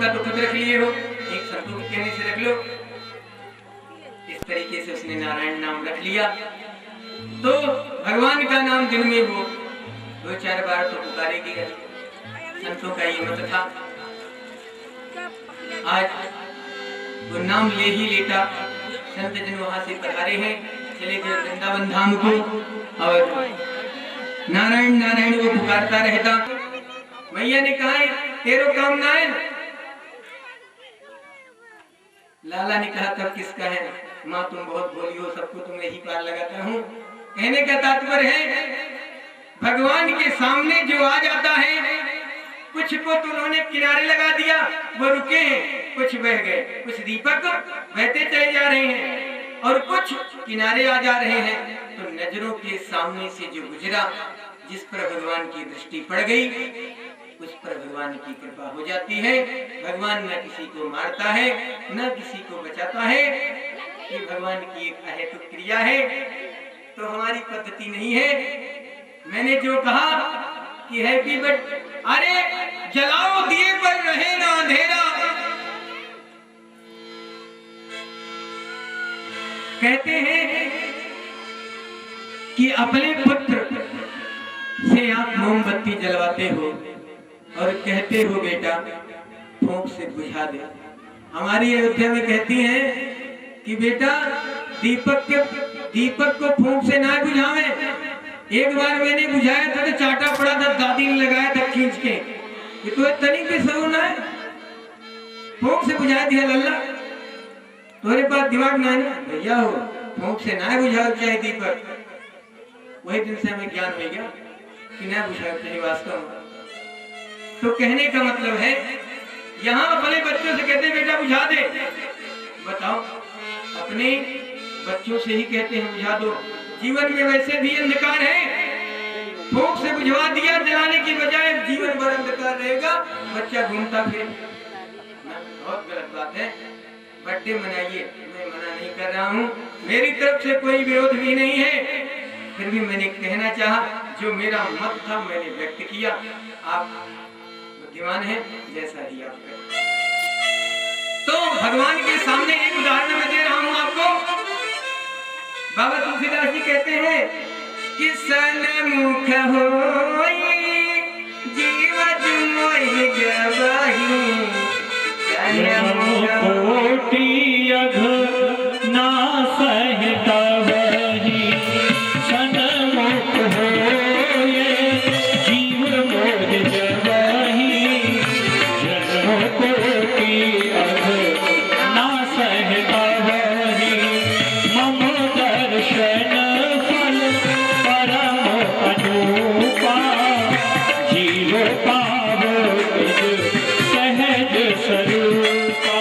का तो खुद रख लिए हो, एक संतों के कहने से रख लो। इस तरीके से उसने नारायण नाम रख लिया। तो भगवान का नाम दिन में वो 2-4 बार तो पुकारेगी। संतों का ये मत था। आज वो नाम ले ही लेता। संत जन वहां से पधारे हैं, चले गए वृंदावन धाम को, और नारायण नारायण वो पुकारता रहता। मैया ने कहा तेरो काम ना है। लाला ने कहा तब किसका है? माँ तुम बहुत बोली हो, सबको तुम यही पार लगाता हूँ। कहने का तात्पर्य है भगवान के सामने जो आ जाता है, कुछ को तो उन्होंने किनारे लगा दिया, वो रुके हैं, कुछ बह गए, कुछ दीपक बहते चले जा रहे हैं और कुछ किनारे आ जा रहे हैं। तो नजरों के सामने से जो गुजरा, जिस पर भगवान की दृष्टि पड़ गई, उस पर भगवान की कृपा हो जाती है। भगवान न किसी को मारता है, न किसी को बचाता है। ये भगवान की एक अहेतुक क्रिया है, तो हमारी पद्धति नहीं है। मैंने जो कहा कि हैप्पी बर्थडे, अरे जलाओ दिए पर रहे ना अंधेरा। कहते हैं कि अपने पुत्र से आप मोमबत्ती जलवाते हो और कहते हो बेटा फूंक से बुझा दे। हमारी अयोध्या में कहती हैं कि बेटा दीपक को फूंक से ना बुझावे। एक बार मैंने बुझाया था तो चाटा पड़ा था, दादी ने लगाया था खींच के, ये तो तनी भी सही ना है, फूंक से बुझा दिया। लल्ला तुम्हारे पास दिमाग ना है ना भैया, हो फूंक से ना बुझाओ चाहे दीपक। वही दिन से हमें ज्ञान हो गया कि ना बुझाओ चाहिए वास्तव में। तो कहने का मतलब है यहाँ अपने बच्चों से कहते बेटा बुझा दे। बताओ अपने बच्चों से ही कहते हैं बुझा दो। जीवन में वैसे भी अंधकार है, फूंक से बुझवा दिया, जलाने की बजाय जीवन भर अंधकार रहेगा, बच्चा घूमता फिर। बहुत गलत बात है। बर्थडे मनाइए, मैं मना नहीं कर रहा हूँ, मेरी तरफ से कोई विरोध भी नहीं है, फिर भी मैंने कहना चाहा, जो मेरा मत था मैंने व्यक्त किया। आप बुद्धिमान हैं, जैसा ही आप करें। तो भगवान के सामने एक उदाहरण मैं दे रहा हूँ आपको। बाबा तुलसीदास जी कहते हैं कि सन्मुख होई जीवत मोहि गवाही, सन्मुख कोटि अघ ना सहतवहि, सन्मुख होय जीव मोहि गवाही, जन्म कोटि अघ ना सहतवहि, मम दर्शन फल परम अनुपा, जीव पावो निज सहज स्वरूपा,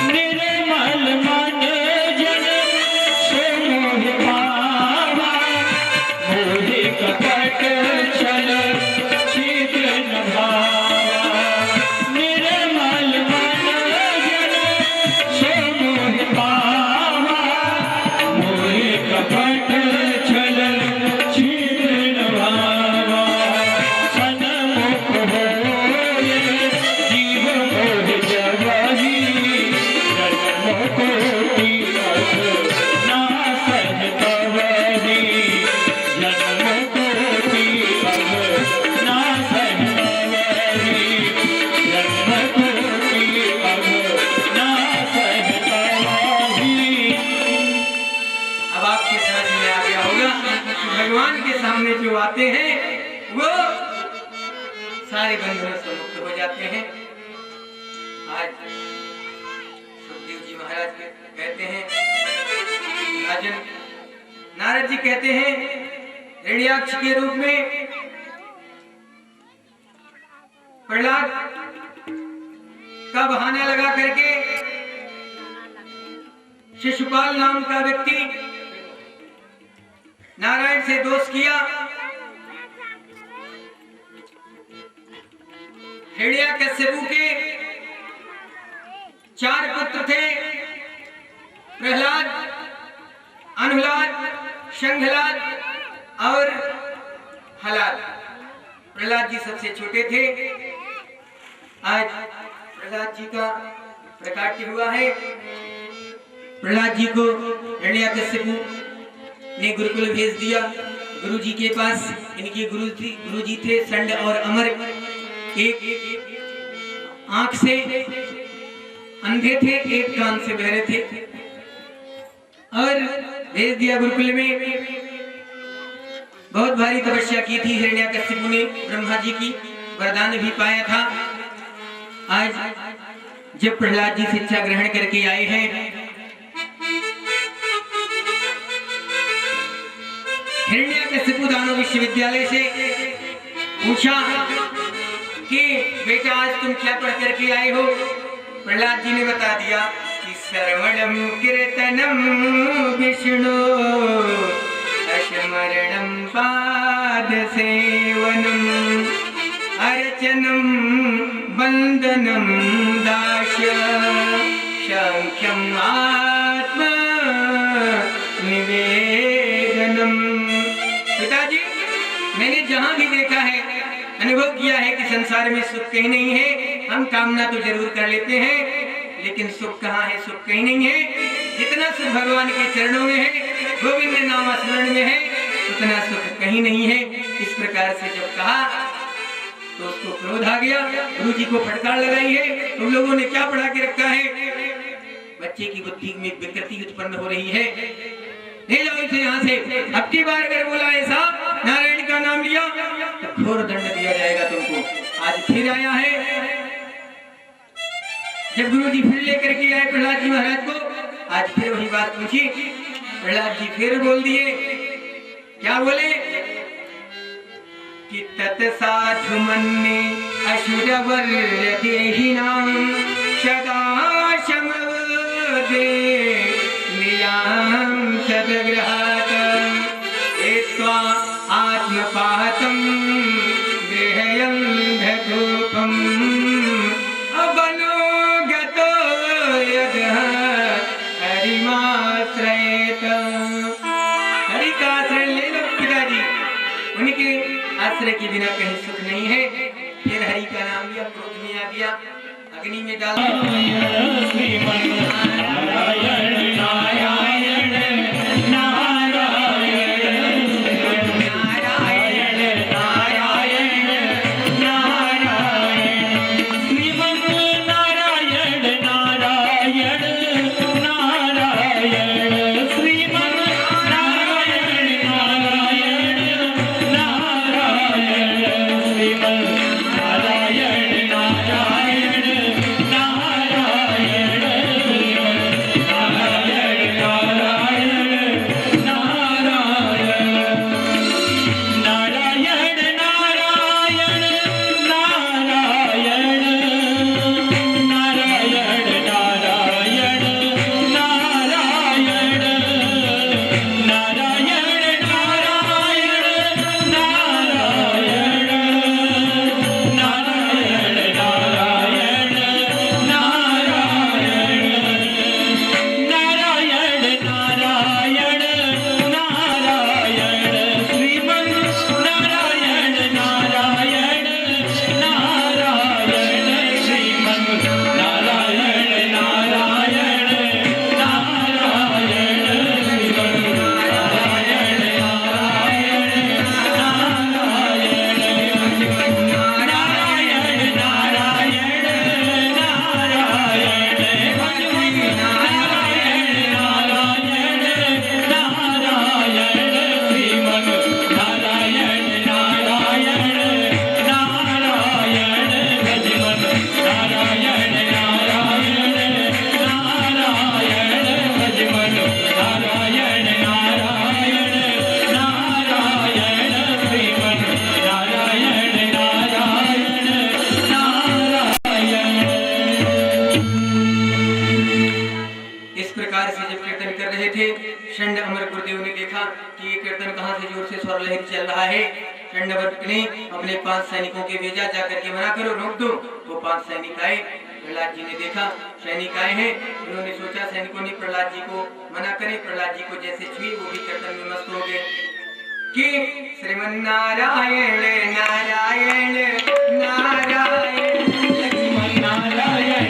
निर्मल मन जन सो मोह पावा, मोहि कपट छल छिद्र न भावा, निर्मल मन जन सो मोह पावा, मोहि कपट छल छिद्र न भावा, सन्मुख होय जीव मोहि गवाही, जन्म कोटि अघ ना सहतवहि, जन्म कोटि अघ ना सहतवहि, जन्म कोटि अघ ना सहतवहि। अब आपके समझ में आ गया होगा कि भगवान के सामने जो आते हैं वो सारे बंधनों से मुक्त हो जाते हैं। आज सुखदेव जी महाराज कहते हैं, राजन नारद जी कहते हैं हिरण्याक्ष के रूप में प्रहलाद का बहाना लगा करके शिशुपाल नाम का व्यक्ति नारायण से दोष किया। हिरण्याकश्यपु के 4 पुत्र थे, प्रहलाद, अनुहलाद, शंखलाद और हलाद। प्रहलाद जी सबसे छोटे थे। आज प्रहलाद जी का प्रकाट्य हुआ है। प्रहलाद जी को हिरण्याकश्यप ने गुरुकुल भेज दिया गुरु जी के पास। इनके गुरु जी थे षंड और अमर। एक आंख से अंधे थे, एक कान से बहरे थे, और भेज दिया गुरुकुल में। बहुत भारी तपस्या की थी हिरण्याकश्यप ने ब्रह्मा जी की, वरदान भी पाया था। आज जब प्रहलाद जी शिक्षा ग्रहण करके आए हैं, हिरण्याकश्यप दानव विश्वविद्यालय से पूछा कि बेटा आज तुम क्या पढ़ करके आए हो? प्रहलाद जी ने बता दिया कि श्रवणम कीर्तनम विष्णु स्मरणम पाद सेवनम अर्चनम वंदनम दाश शंख्यम आत्म निवेदनम। पिताजी, मैंने जहां भी देखा है, अनुभव किया है कि संसार में सुख कहीं नहीं है। हम कामना तो जरूर कर लेते हैं, लेकिन सुख कहाँ है? सुख कहीं नहीं है। जितना सुख भगवान के चरणों में है, गोविंद नाम स्मरण में है, उतना सुख कहीं नहीं है। इस प्रकार से जब कहा तो उसको क्रोध आ गया। गुरु जी को फटकार लगाई है, तुम लोगों ने क्या पढ़ा के रखा है? बच्चे की बुद्धि में विकृति उत्पन्न हो रही है, ले जाओ इसे यहाँ से। अब की बार अगर बोला ऐसा, नारायण का नाम लिया, तो घोर दंड दिया जाएगा तुमको। आज फिर आया है। जब गुरु जी फिर लेकर के आए प्रहलाद जी महाराज को, आज फिर वही बात पूछी। प्रहलाद जी फिर बोल दिए, क्या बोले कि तत्साधु मन्ये असुरवर्य देहिनां सदा समवदे नियां सदग्रहात् एत्वा आत्मपातं गृहयन्धकूपम् अवनोगतो यदः हरिमाश्रयेत। हरि का आश्रय ले लो पिताजी, उनके आश्रय के बिना कहीं सुख नहीं है। फिर हरि का नाम लिया, क्रोध में आ गया, अग्नि में डाल षंड अमर गुरुदेव ने देखा कि ये कीर्तन कहाँ से जोर से स्वर लहरी चल रहा है। षंडवत ने अपने 5 सैनिकों के भेजा, जाकर के मना करो, रोक दो। वो 5 सैनिक आए। प्रहलाद जी ने देखा सैनिक आए हैं, उन्होंने सोचा सैनिकों ने प्रहलाद जी को मना करे। प्रहलाद जी को जैसे छुई, वो भी कीर्तन में मस्त हो गए कि श्रीमन नारायण नारायण नारायण लक्ष्मण नारायण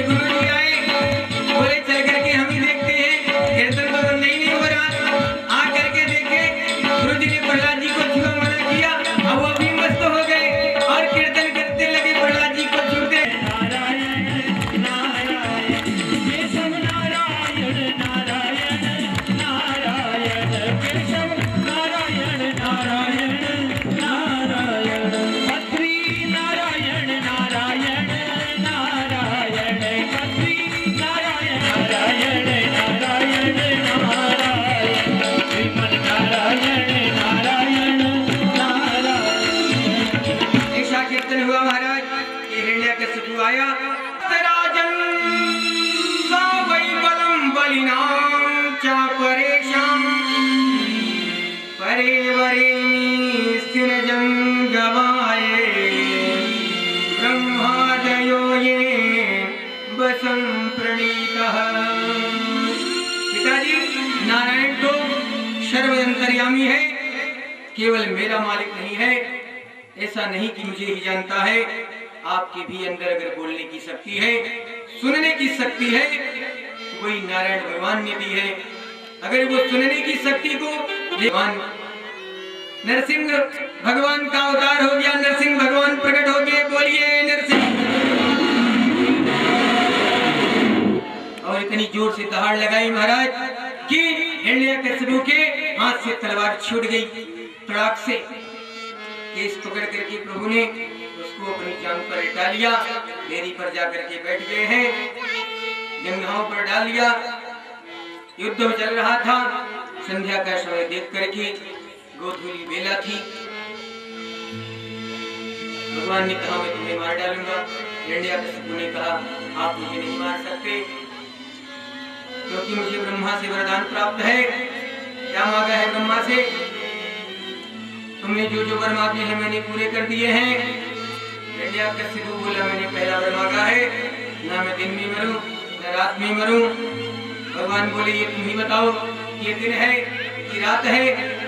गुरुजी आए, बोले चल करके हम ही देखते हैं, कीर्तन तो नहीं हो रहा। आ करके देखे, गुरुजी ने प्रहलाद जी को छुआ मना किया, अब वो भी मस्त हो गए और कीर्तन करते लगे प्रहलाद जी को छूते। कीर्तन हुआ महाराज, ये हिरण्यकशिपु आया, राजन सावै बलम बलिनां च परेशां परेवरेमि सिरजं गवाये ब्रह्मादयो ये वसं प्रणीतः। पिताजी, नारायण तो सर्वअंतर्यामी है, केवल मेरा मालिक नहीं है। ऐसा नहीं कि मुझे ही जानता है, आपके भी अंदर अगर बोलने की शक्ति है, सुनने की शक्ति है, वही नारायण भगवान ने दी है। अगर वो सुनने की शक्ति को भगवान नरसिंह भगवान का अवतार हो गया, नरसिंह भगवान प्रकट हो गए, बोलिए नरसिंह। और इतनी जोर से दहाड़ लगाई महाराज कि हिरण्यकशिपु के हाथ से तलवार छूट गई तड़ाक से। केस पकड़ करके प्रभु ने उसको अपनी जान पर डाल लिया, डेरी पर जाकर के बैठ गए हैं, जंघाओं पर डाल लिया। युद्ध चल रहा था, संध्या का समय देख करके गोधूली बेला थी। भगवान ने कहा मैं तुम्हें मार डालूंगा। हिरण्यकशिपु ने कहा आप मुझे नहीं मार सकते, क्योंकि मुझे ब्रह्मा से वरदान प्राप्त है। क्या मांगा है ब्रह्मा से? तुमने जो जो वर मांगे हैं मैंने पूरे कर दिए हैं। हिरण्यकशिपु बोला मैंने पहला वर मांगा है, ना मैं दिन में मरूं न रात में मरूं। भगवान बोले ये तुम ही बताओ, ये दिन है कि रात है?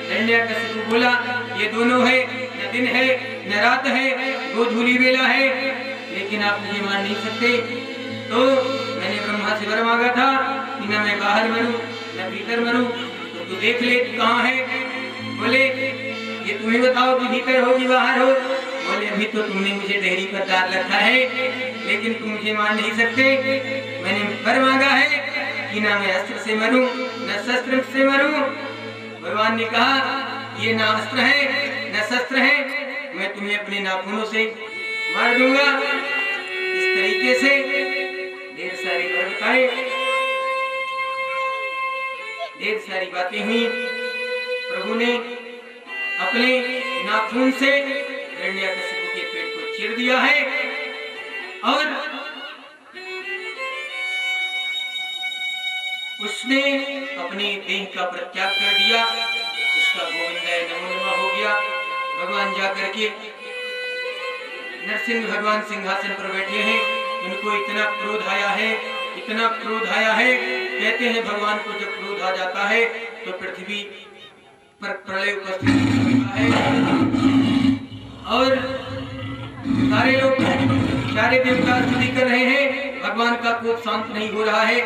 हिरण्यकशिपु बोला ये दोनों है, न दिन है न रात है, गोधूली बेला है, लेकिन आप मुझे मार नहीं सकते। तो मैंने ब्रह्मा से वर मांगा था कि न मैं बाहर मरूं न भीतर मरूं, तो तू देख ले कहाँ है। बोले ये तुम ही बताओ कि भीतर हो कि बाहर हो। बोले अभी तो तुमने मुझे डेहरी पर डाल रखा है, लेकिन तुम मुझे मार नहीं सकते। मैंने वर मांगा है कि ना मैं अस्त्र से मरूं न शस्त्र से मरूं। भगवान ने कहा ये ना अस्त्र है न शस्त्र है, मैं तुम्हें अपने नाखूनों से मार दूंगा। इस तरीके से ढेर सारी बताए, ढेर सारी बातें हुई। प्रभु ने अपने नाखून से हिरण्यकशिपु के पेट को चीर दिया है और उसने अपने देह का परित्याग कर दिया। उसका गोविंदाय नमो नमः हो गया। भगवान जाकर के नरसिंह भगवान सिंहासन पर बैठे हैं। उनको इतना क्रोध आया है, इतना क्रोध आया है। कहते हैं भगवान को जब क्रोध आ जाता है तो पृथ्वी पर प्रलय उपस्थित होता है और सारे लोग, सारे देवता स्तुति कर रहे हैं। भगवान का क्रोध शांत नहीं हो रहा है।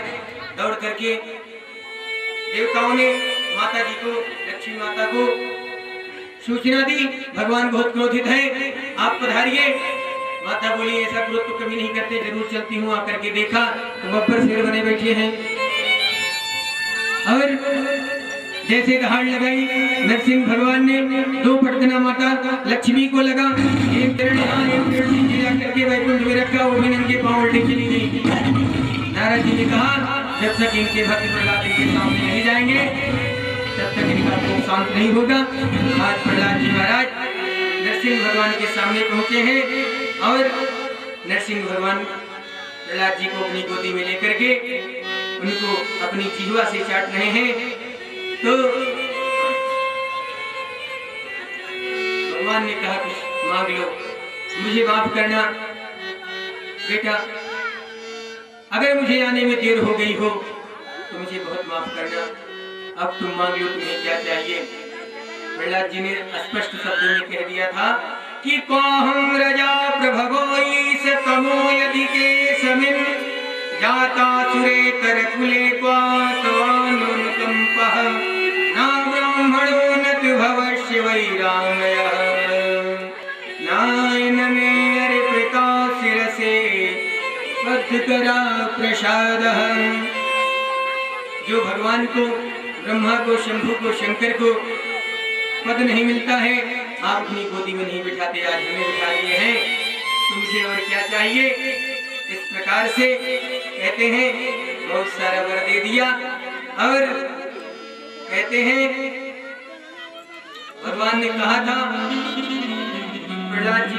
दौड़ करके देवताओं ने माता जी को, लक्ष्मी माता को सूचना दी भगवान बहुत क्रोधित है, आप पधारिए। माता बोली ऐसा क्रोध तो कभी नहीं करते, जरूर चलती हूँ। आकर के देखा तो बब्बर शेर बने बैठे हैं और जैसे दहाड़ लगाई नरसिंह भगवान ने दो पटकना माता लक्ष्मी को लगा। एक किरण यहाँ एक किरण नीचे जाकर के वैकुंठ में रखा, वो भी नंगे पांव उल्टी चली गई। नारद जी ने कहा जब तक इनके भक्त प्रहलाद के सामने नहीं जाएंगे तब तक इनका कोप शांत नहीं होगा। आज प्रहलाद जी महाराज नरसिंह भगवान के सामने पहुंचे हैं और नरसिंह भगवान प्रहलाद जी को अपनी गोदी में लेकर के उनको अपनी जिह्वा से चाट रहे हैं। तो भगवान ने कहा कुछ मांग लो, मुझे माफ करना बेटा, अगर मुझे आने में देर हो गई हो तो मुझे बहुत माफ करना। अब तुम मांग लो तुम्हें क्या चाहिए। प्रहलाद जी ने स्पष्ट शब्दों में कह दिया था कि क्वाहं रजा प्रभवो ईश तमो यदि के समिन जाता सुरेतर कुले क्वानुकंपः न ब्राह्मणो न तु भवस्य वैरामयः नायन मे अर्पिता शिरसे पद्धकरा प्रसादः। जो भगवान को, ब्रह्मा को, शंभु को, शंकर को पद नहीं मिलता है, आप अपनी गोदी में नहीं बिठाते, आज हमें बिठा दिए हैं, तुमसे और क्या चाहिए। इस प्रकार से कहते हैं बहुत सारा वर दे दिया। और कहते हैं भगवान ने कहा था प्रहलाद जी